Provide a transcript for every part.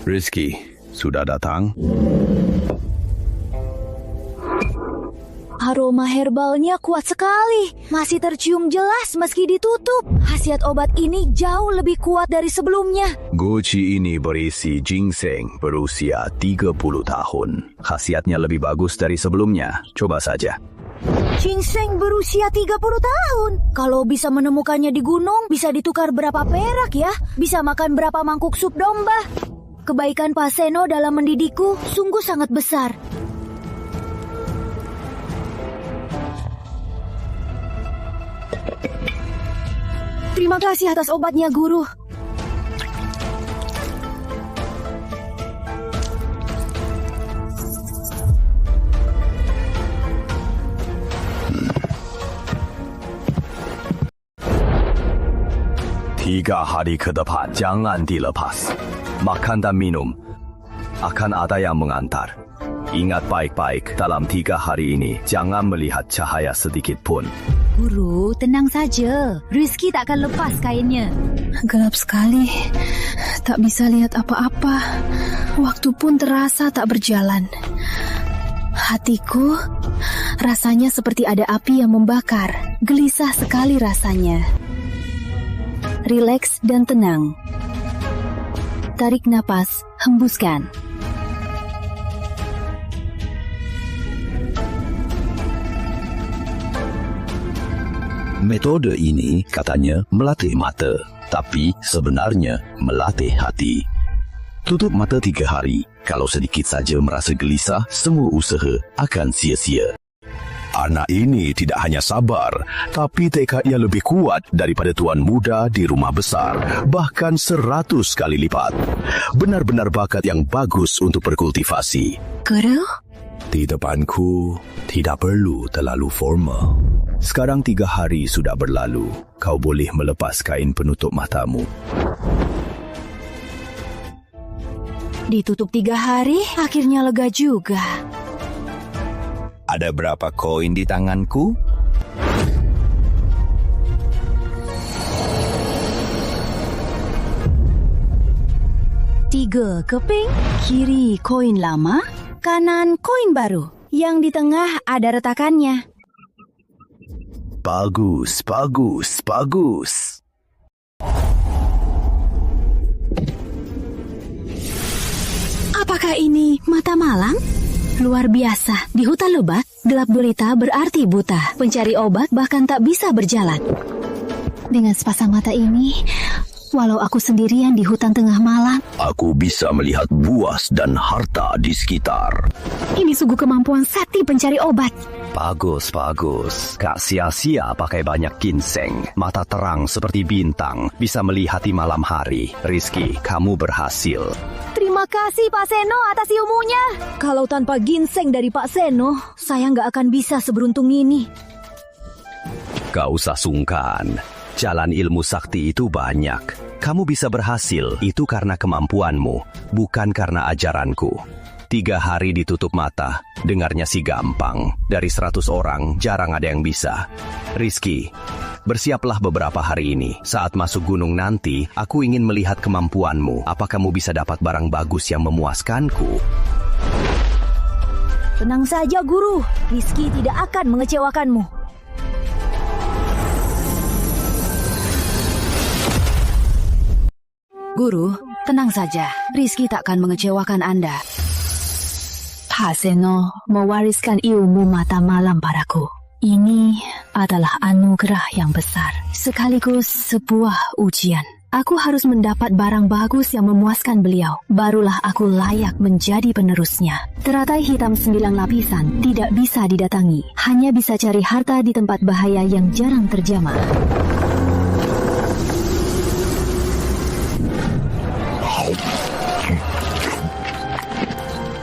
Rizky, sudah datang? Aroma herbalnya kuat sekali. Masih tercium jelas meski ditutup. Khasiat obat ini jauh lebih kuat dari sebelumnya. Guci ini berisi ginseng berusia 30 tahun. Khasiatnya lebih bagus dari sebelumnya. Coba saja. Ginseng berusia 30 tahun. Kalau bisa menemukannya di gunung, bisa ditukar berapa perak ya? Bisa makan berapa mangkuk sup domba? Kebaikan Pak Seno dalam mendidikku sungguh sangat besar. Terima kasih atas obatnya, Guru. Tiga hari ke depan, jangan dilepas. Makan dan minum. Akan ada yang mengantar. Ingat baik-baik, dalam 3 hari ini, jangan melihat cahaya sedikit pun. Guru, tenang saja. Rizky tak akan lepas kainnya. Gelap sekali. Tak bisa lihat apa-apa. Waktu pun terasa tak berjalan. Hatiku rasanya seperti ada api yang membakar. Gelisah sekali rasanya. Rileks dan tenang. Tarik napas, hembuskan. Metode ini katanya melatih mata, tapi sebenarnya melatih hati. Tutup mata 3 hari. Kalau sedikit saja merasa gelisah, semua usaha akan sia-sia. Anak ini tidak hanya sabar, tapi tekadnya lebih kuat daripada tuan muda di rumah besar, bahkan 100 kali lipat. Benar-benar bakat yang bagus untuk berkultivasi. Guru? Di depanku, tidak perlu terlalu formal. Sekarang 3 hari sudah berlalu. Kau boleh melepas kain penutup matamu. Ditutup 3 hari, akhirnya lega juga. Ada berapa koin di tanganku? Tiga keping, kiri koin lama, kanan koin baru. Yang di tengah ada retakannya. Bagus, bagus, bagus. Apakah ini mata malang? Luar biasa, di hutan lebat, gelap gulita berarti buta. Pencari obat bahkan tak bisa berjalan. Dengan sepasang mata ini, walau aku sendirian di hutan tengah malam, Aku bisa melihat buas dan harta di sekitar. ini sungguh kemampuan sakti pencari obat. Bagus, bagus. Gak sia-sia pakai banyak ginseng. Mata terang seperti bintang. Bisa melihat di malam hari. Rizky, kamu berhasil. Terima kasih Pak Seno atas ilmunya. Kalau tanpa ginseng dari Pak Seno, saya nggak akan bisa seberuntung ini. Gak usah sungkan. Jalan ilmu sakti itu banyak. Kamu bisa berhasil, itu karena kemampuanmu, bukan karena ajaranku. 3 hari ditutup mata, dengarnya sih gampang. Dari 100 orang, jarang ada yang bisa. Rizky, bersiaplah beberapa hari ini. Saat masuk gunung nanti, aku ingin melihat kemampuanmu. Apa kamu bisa dapat barang bagus yang memuaskanku? Tenang saja, Guru. Rizky tidak akan mengecewakanmu. Guru, tenang saja. Rizky tak akan mengecewakan Anda. Pak Seno mewariskan ilmu mata malam padaku. Ini adalah anugerah yang besar, sekaligus sebuah ujian. Aku harus mendapat barang bagus yang memuaskan beliau. Barulah aku layak menjadi penerusnya. Teratai hitam 9 lapisan tidak bisa didatangi. Hanya bisa cari harta di tempat bahaya yang jarang terjamah.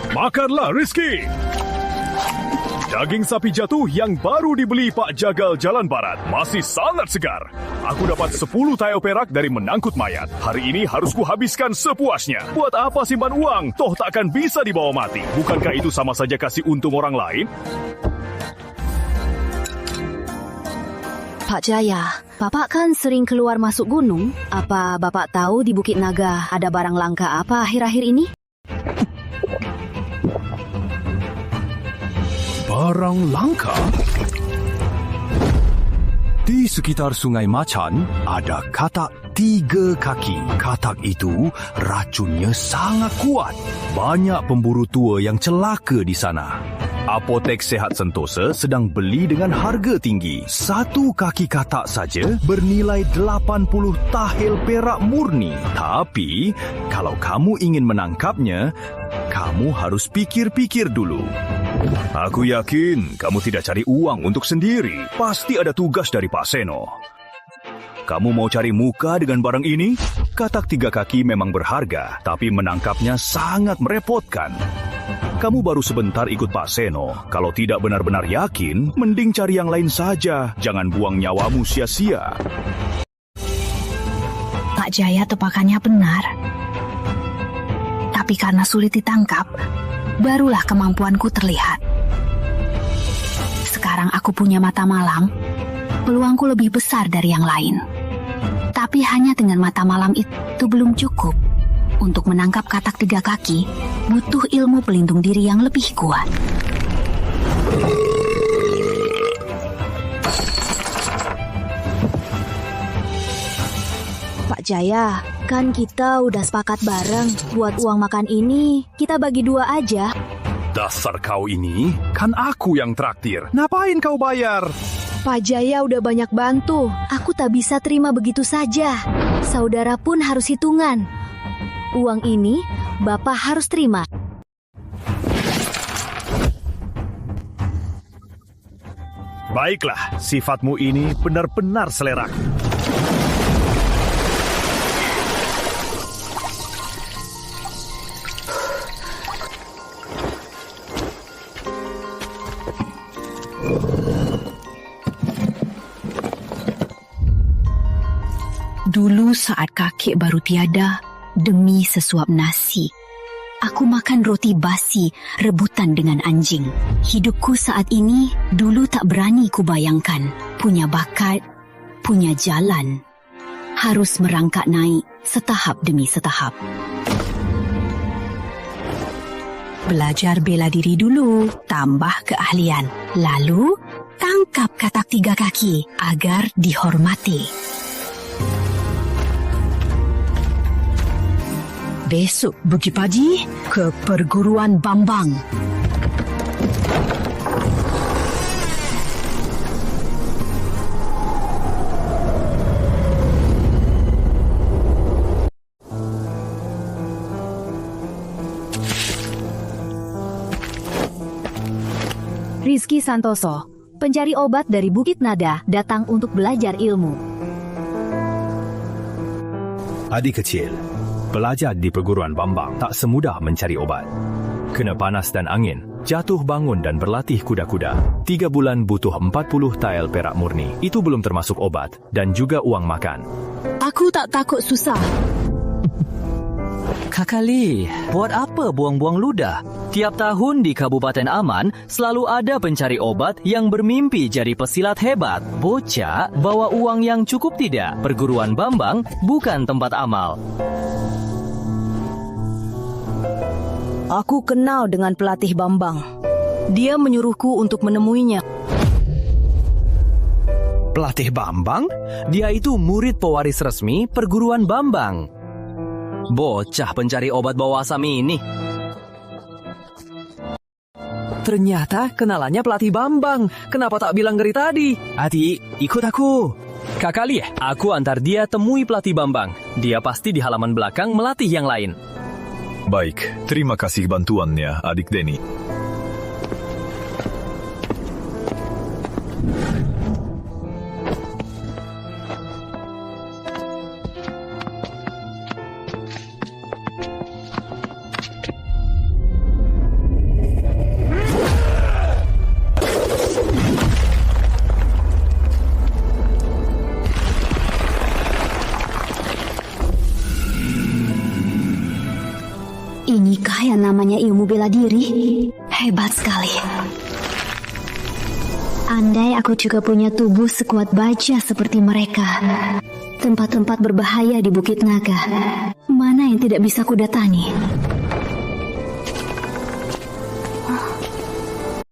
Makanlah, Rizky! Daging sapi jatuh yang baru dibeli Pak Jagal Jalan Barat masih sangat segar. Aku dapat 10 tael perak dari menangkut mayat. Hari ini harus kuhabiskan sepuasnya. Buat apa simpan uang? Toh takkan bisa dibawa mati. Bukankah itu sama saja kasih untung orang lain? Pak Jaya, Bapak kan sering keluar masuk gunung. Apa Bapak tahu di Bukit Naga ada barang langka apa akhir-akhir ini? Barang langka? Di sekitar Sungai Macan ada katak 3 kaki. Katak itu racunnya sangat kuat. Banyak pemburu tua yang celaka di sana. Apotek Sehat Sentosa sedang beli dengan harga tinggi. 1 kaki katak saja bernilai 80 tahil perak murni. Tapi, kalau kamu ingin menangkapnya, kamu harus pikir-pikir dulu. Aku yakin kamu tidak cari uang untuk sendiri. Pasti ada tugas dari Pak Seno. Kamu mau cari muka dengan barang ini? Katak 3 kaki memang berharga, tapi menangkapnya sangat merepotkan. Kamu baru sebentar ikut Pak Seno. Kalau tidak benar-benar yakin, mending cari yang lain saja. Jangan buang nyawamu sia-sia. Pak Jaya tepakannya benar. Tapi karena sulit ditangkap, barulah kemampuanku terlihat. Sekarang aku punya mata malam, peluangku lebih besar dari yang lain. Tapi hanya dengan mata malam itu belum cukup. Untuk menangkap katak 3 kaki, butuh ilmu pelindung diri yang lebih kuat. Pak Jaya, kan kita udah sepakat bareng buat uang makan ini. Kita bagi 2 aja. Dasar kau ini, kan aku yang traktir. Ngapain kau bayar? Pak Jaya udah banyak bantu. Aku tak bisa terima begitu saja. Saudara pun harus hitungan. Uang ini Bapak harus terima. Baiklah, sifatmu ini benar-benar seleraku. Dulu saat kakek baru tiada, demi sesuap nasi, aku makan roti basi rebutan dengan anjing. Hidupku saat ini dulu tak berani kubayangkan. Punya bakat, punya jalan. Harus merangkak naik setahap demi setahap. Belajar bela diri dulu, tambah keahlian. Lalu, tangkap katak 3 kaki agar dihormati. Besok pergi pagi ke perguruan Bambang. Rizky Santoso, pencari obat dari Bukit Nada, datang untuk belajar ilmu. Adik kecil, belajar di perguruan Bambang tak semudah mencari obat. Kena panas dan angin, jatuh bangun dan berlatih kuda-kuda. 3 bulan butuh 40 tael perak murni. Itu belum termasuk obat dan juga uang makan. Aku tak takut susah. Kakak Lee, buat apa buang-buang ludah? Tiap tahun di Kabupaten Aman, selalu ada pencari obat yang bermimpi jadi pesilat hebat. Bocah, bawa uang yang cukup tidak? Perguruan Bambang bukan tempat amal. Aku kenal dengan pelatih Bambang. Dia menyuruhku untuk menemuinya. Pelatih Bambang? Dia itu murid pewaris resmi perguruan Bambang. Bocah pencari obat bawa asam ini. Ternyata kenalannya pelatih Bambang. Kenapa tak bilang dari tadi? Adik, ikut aku. Kakak Lee, aku antar dia temui pelatih Bambang. Dia pasti di halaman belakang melatih yang lain. Baik, terima kasih bantuannya, adik Denny. Inikah yang namanya ilmu bela diri? Hebat sekali. Andai aku juga punya tubuh sekuat baja seperti mereka. Tempat-tempat berbahaya di Bukit Naga, mana yang tidak bisa kudatangi?